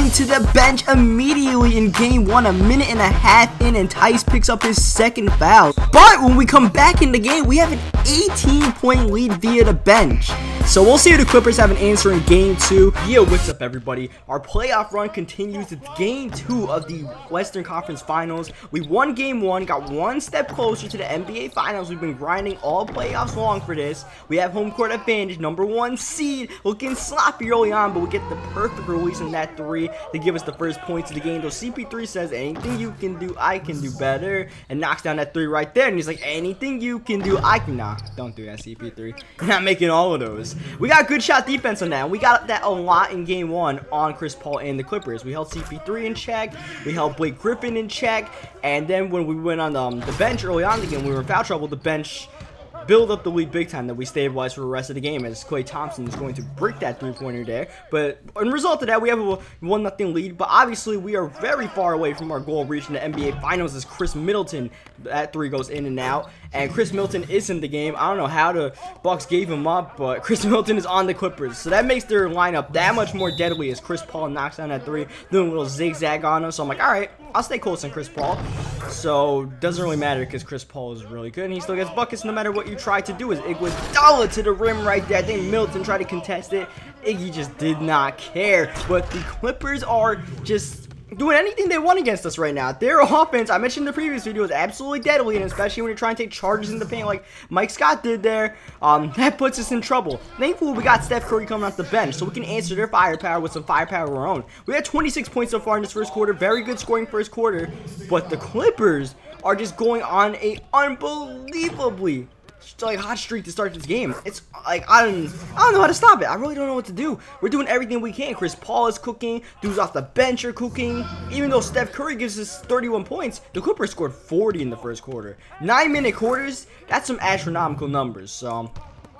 going to the bench immediately in game 1, a minute and a half in, and Tice picks up his second foul. But when we come back in the game, we have an 18-point lead via the bench. So we'll see if the Clippers have an answer in game 2. Yo, what's up everybody? Our playoff run continues. It's game 2 of the Western Conference Finals. We won game 1, got one step closer to the NBA Finals. We've been grinding all playoffs long for this. We have home court advantage, #1 seed, looking sloppy early on, but we get the perfect release in that 3 to give us the first points of the game. So CP3 says, anything you can do, I can do better, and knocks down that 3 right there. And he's like, anything you can do, I can. Nah, don't do that, CP3. You're not making all of those. We got good shot defense on that, and we got that a lot in game 1 on Chris Paul and the Clippers. We held CP3 in check, we held Blake Griffin in check, and then when we went on the bench early on the game, we were in foul trouble. The bench build up the lead big time that we stabilized for the rest of the game, as Klay Thompson is going to break that 3-pointer there. But in result of that, we have a 1-0 lead. But obviously, we are very far away from our goal of reaching the NBA Finals, as Chris Middleton, that 3 goes in and out. And Chris Middleton is in the game. I don't know how the Bucks gave him up, but Chris Middleton is on the Clippers. So that makes their lineup that much more deadly, as Chris Paul knocks down that 3, doing a little zigzag on us. So I'm like, all right, I'll stay close on Chris Paul. So doesn't really matter, because Chris Paul is really good, and he still gets buckets no matter what you try to do. Is Iguodala to the rim right there. I think Middleton tried to contest it. Iggy just did not care. But the Clippers are just doing anything they want against us right now. Their offense, I mentioned in the previous video, is absolutely deadly, and especially when you're trying to take charges in the paint like Mike Scott did there, that puts us in trouble. Thankfully, we got Steph Curry coming off the bench, so we can answer their firepower with some firepower of our own. We had 26 points so far in this first quarter. Very good scoring first quarter, but the Clippers are just going on a unbelievably like hot streak to start this game. It's like I don't know how to stop it. I really don't know what to do. We're doing everything we can. Chris Paul is cooking. Dudes off the bench are cooking. Even though Steph Curry gives us 31 points, the Clippers scored 40 in the first quarter. 9-minute quarters. That's some astronomical numbers. So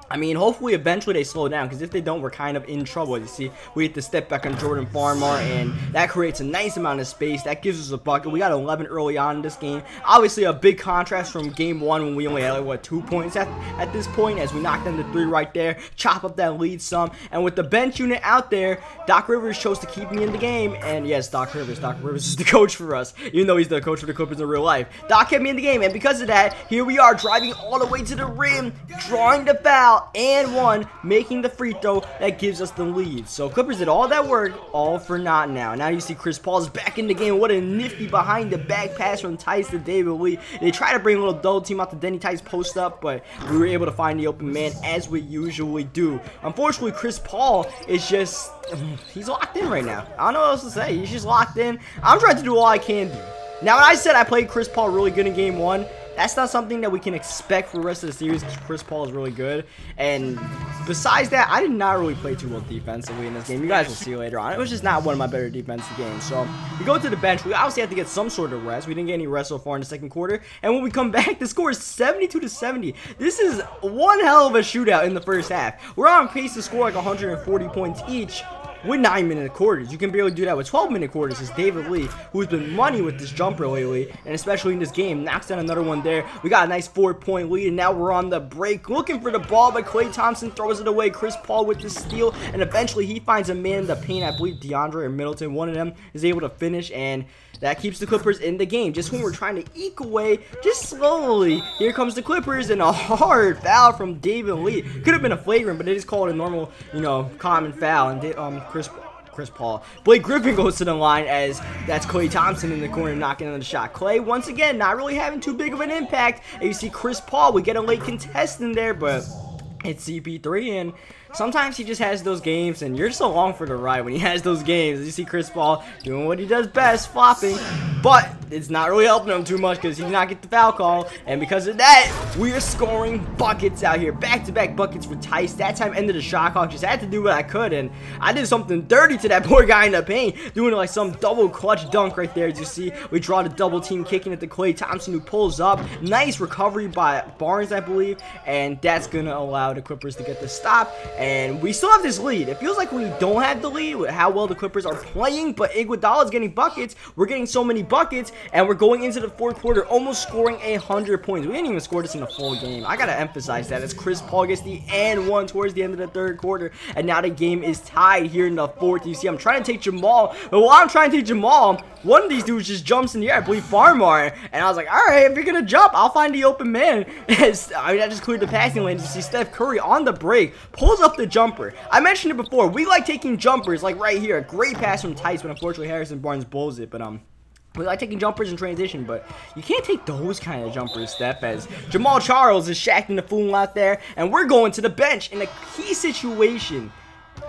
I mean, hopefully eventually they slow down, because if they don't, we're kind of in trouble. You see, we have to step back on Jordan Farmar, and that creates a nice amount of space. That gives us a bucket. We got 11 early on in this game. Obviously, a big contrast from game 1, when we only had, like, what, 2 points at this point, as we knocked down the 3 right there, chop up that lead some. And with the bench unit out there, Doc Rivers chose to keep me in the game. And yes, Doc Rivers is the coach for us, even though he's the coach for the Clippers in real life. Doc kept me in the game, and because of that, here we are driving all the way to the rim, drawing the foul, and 1, making the free throw that gives us the lead. So Clippers did all that work, all for naught now. Now you see Chris Paul's back in the game. What a nifty behind the back pass from Tice to David Lee. They try to bring a little double team out to Denny Tice post up, but we were able to find the open man, as we usually do. Unfortunately, Chris Paul is just, he's locked in right now. I don't know what else to say. He's just locked in. I'm trying to do all I can do. Now, when I said I played Chris Paul really good in game 1, that's not something that we can expect for the rest of the series, because Chris Paul is really good. And besides that, I did not really play too well defensively in this game. You guys will see later on. It was just not one of my better defensive games. So we go to the bench. We obviously have to get some sort of rest. We didn't get any rest so far in the second quarter. And when we come back, the score is 72-70. This is one hell of a shootout in the first half. We're on pace to score like 140 points each with 9-minute quarters. You can barely do that with 12-minute quarters, as David Lee, who's been money with this jumper lately, and especially in this game, knocks down another one there. We got a nice 4-point lead, and now we're on the break, looking for the ball, but Klay Thompson throws it away. Chris Paul with the steal, and eventually he finds a man in the paint. I believe DeAndre or Middleton, one of them, is able to finish, and that keeps the Clippers in the game. Just when we're trying to eke away, just slowly, here comes the Clippers, and a hard foul from David Lee. Could have been a flagrant, but they just called it a normal, you know, common foul. And Chris Paul. Blake Griffin goes to the line, as that's Klay Thompson in the corner knocking on the shot. Klay, once again, not really having too big of an impact. And you see Chris Paul, we get a late contest in there, but it's CP3, and sometimes he just has those games, and you're just along for the ride when he has those games. You see Chris Paul doing what he does best, flopping, but it's not really helping him too much, because he did not get the foul call, and because of that, we are scoring buckets out here. Back-to-back buckets for Tice. That time ended the shot clock. Just had to do what I could, and I did something dirty to that poor guy in the paint, doing like some double clutch dunk right there. As you see, we draw the double team, kicking it to Klay Thompson, who pulls up. Nice recovery by Barnes, I believe, and that's gonna allow the Clippers to get the stop. And and we still have this lead. It feels like we don't have the lead with how well the Clippers are playing, but Iguodala is getting buckets. We're getting so many buckets, and we're going into the fourth quarter almost scoring 100 points. We didn't even score this in a full game. I gotta emphasize that as Chris Paul gets the and one towards the end of the third quarter, and now the game is tied here in the fourth. You see, I'm trying to take Jamal, but while I'm trying to take Jamal, one of these dudes just jumps in the air. I believe Farmar, and I was like, all right, if you're gonna jump, I'll find the open man. I mean, I just cleared the passing lane. You see Steph Curry on the break pulls up the jumper. I mentioned it before. We like taking jumpers, like right here. A great pass from Tice, but unfortunately Harrison Barnes blows it. But we like taking jumpers in transition, but you can't take those kind of jumpers, Steph, as Jamal Charles is shacking the fool out there, and we're going to the bench in a key situation.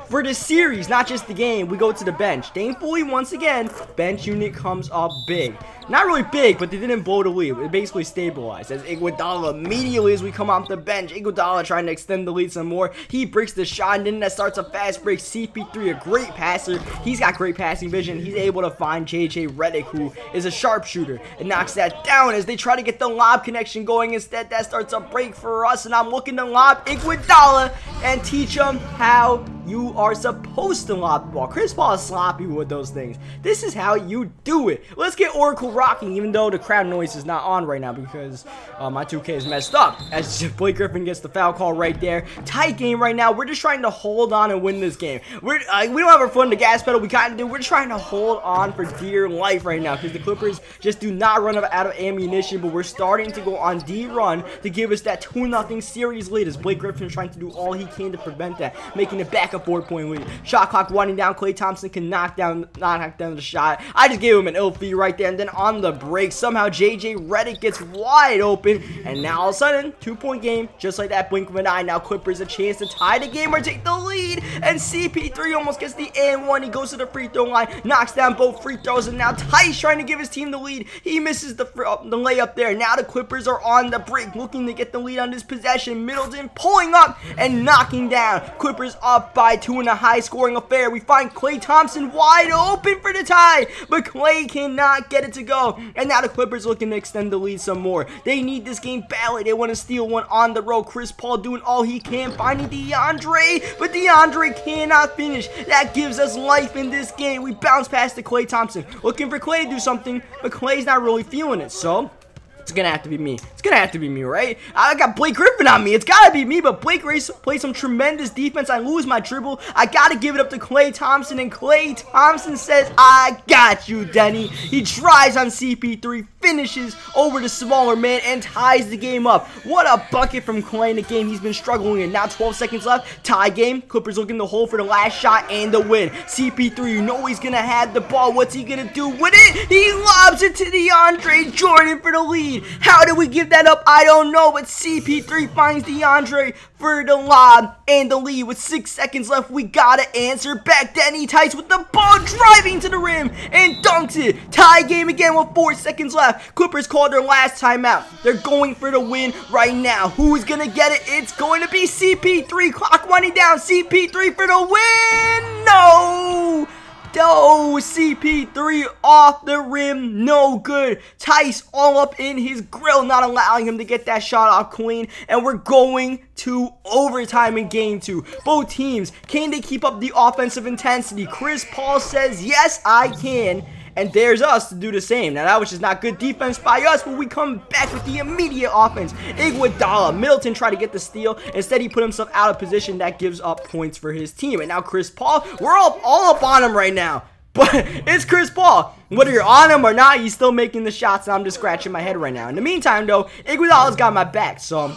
For the series, not just the game, we go to the bench. Dane Foley, once again, bench unit comes up big. Not really big, but they didn't blow the lead. It basically stabilized. As Iguodala, immediately as we come off the bench, Iguodala trying to extend the lead some more. He breaks the shot, and then that starts a fast break. CP3, a great passer. He's got great passing vision. He's able to find JJ Redick, who is a sharpshooter, and knocks that down as they try to get the lob connection going. Instead, that starts a break for us, and I'm looking to lob Iguodala and teach him how you are supposed to lob the ball. Chris Paul is sloppy with those things. This is how you do it. Let's get Oracle rocking, even though the crowd noise is not on right now because my 2K is messed up. As Blake Griffin gets the foul call right there. Tight game right now. We're just trying to hold on and win this game. We don't have our foot on the gas pedal. We kind of do. We're trying to hold on for dear life right now because the Clippers just do not run out of ammunition, but we're starting to go on D run to give us that 2-0 series lead as Blake Griffin is trying to do all he can to prevent that, making it back a 4-point lead. Shot clock winding down. Klay Thompson can knock down the shot. I just gave him an ill feed right there, and then on the break, somehow JJ Redick gets wide open, and now all of a sudden, 2-point game, just like that blink of an eye. Now Clippers a chance to tie the game or take the lead, and CP3 almost gets the and one. He goes to the free throw line, knocks down both free throws, and now Tice trying to give his team the lead. He misses the layup there. Now the Clippers are on the break, looking to get the lead on this possession. Middleton pulling up and knocking down. Clippers up by 2 in a high-scoring affair. We find Klay Thompson wide open for the tie, but Klay cannot get it to go. And now the Clippers looking to extend the lead some more. They need this game badly. They want to steal one on the road. Chris Paul doing all he can, finding DeAndre, but DeAndre cannot finish. That gives us life in this game. We bounce past to Klay Thompson, looking for Klay to do something, but Klay's not really feeling it, so it's gonna have to be me. It's gonna have to be me, right? I got Blake Griffin on me. It's gotta be me, but Blake plays some tremendous defense. I lose my dribble. I gotta give it up to Klay Thompson, and Klay Thompson says, I got you, Denny. He drives on CP3, finishes over the smaller man, and ties the game up. What a bucket from Klay in the game he's been struggling in. Now 12 seconds left. Tie game. Clippers looking to hold for the last shot and the win. CP3, you know he's gonna have the ball. What's he gonna do with it? He lobs it to DeAndre Jordan for the lead. How did we give that up? I don't know, but CP3 finds DeAndre for the lob and the lead with 6 seconds left. We gotta answer back. Denny Tice with the ball driving to the rim and dunks it. Tie game again with 4 seconds left. Clippers called their last timeout. They're going for the win right now. Who's gonna get it? It's going to be CP3. Clock winding down. CP3 for the win. No! No, CP3 off the rim, no good. Tice all up in his grill, not allowing him to get that shot off clean. And we're going to overtime in game 2. Both teams, can they keep up the offensive intensity? Chris Paul says, yes, I can. And there's us to do the same. Now, that was just not good defense by us, but we come back with the immediate offense. Iguodala, Middleton tried to get the steal. Instead, he put himself out of position. That gives up points for his team. And now Chris Paul, we're all up on him right now. But it's Chris Paul. Whether you're on him or not, he's still making the shots, and I'm just scratching my head right now. In the meantime, though, Iguodala's got my back, so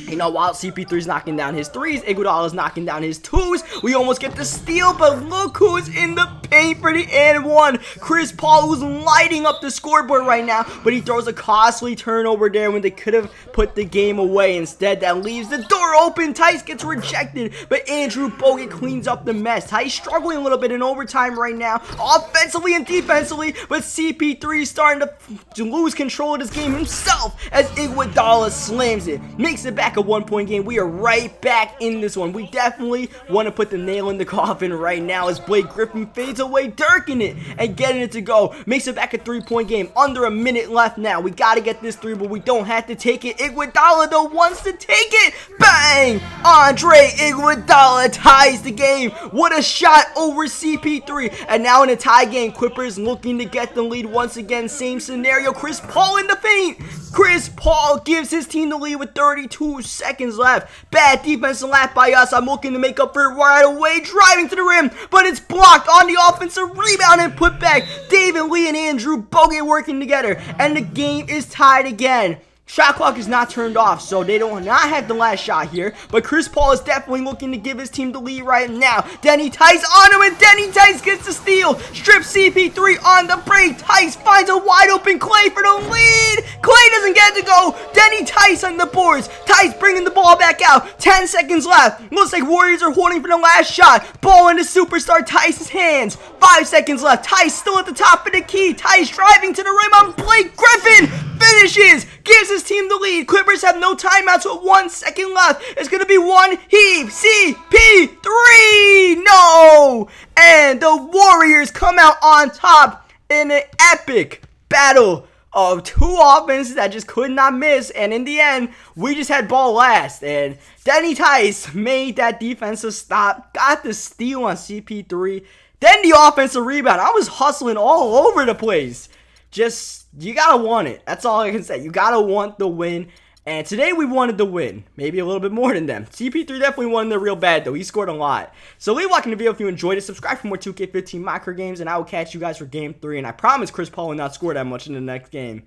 you know, while CP3's knocking down his threes, Iguodala's knocking down his twos. We almost get the steal, but look who's in the paint for the and one. Chris Paul, who's lighting up the scoreboard right now, but he throws a costly turnover there when they could have put the game away. Instead, that leaves the door open. Tice gets rejected, but Andrew Bogut cleans up the mess. Tice struggling a little bit in overtime right now, offensively and defensively, but CP3 is starting to lose control of this game himself as Iguodala slams it, makes it back back a 1-point game. We are right back in this one. We definitely want to put the nail in the coffin right now as Blake Griffin fades away, dirking it and getting it to go. Makes it back a 3-point game. Under a minute left now. We got to get this 3, but we don't have to take it. Iguodala, though, wants to take it. Bang! Andre Iguodala ties the game. What a shot over CP3. And now in a tie game, Clippers looking to get the lead once again. Same scenario. Chris Paul in the paint. Chris Paul gives his team the lead with 32 seconds left. Bad defensive lap by us. I'm looking to make up for it right away. Driving to the rim, but it's blocked on the offensive rebound and put back. David Lee and Andrew Bogut working together. And the game is tied again. Shot clock is not turned off, so they do not have the last shot here. But Chris Paul is definitely looking to give his team the lead right now. Denny Tice on him, and Denny Tice gets the steal. Strip CP3 on the break. Tice finds a wide open Clay for the lead. Clay doesn't get to go. Denny Tice on the boards. Tice bringing the ball back out. 10 seconds left. Looks like Warriors are holding for the last shot. Ball into superstar Tice's hands. 5 seconds left. Tice still at the top of the key. Tice driving to the rim on Blake Griffin. Finishes. Gives his team the lead. Clippers have no timeouts with 1 second left. It's going to be one heave. CP3. No. And the Warriors come out on top in an epic battle of two offenses that just could not miss. And in the end, we just had ball last. And Denny Tice made that defensive stop. Got the steal on CP3. Then the offensive rebound. I was hustling all over the place. Just, you gotta want it. That's all I can say. You gotta want the win. And today we wanted the win. Maybe a little bit more than them. CP3 definitely wanted it real bad, though. He scored a lot. So leave a like in the video if you enjoyed it. Subscribe for more 2K15 micro games. And I will catch you guys for game 3. And I promise Chris Paul will not score that much in the next game.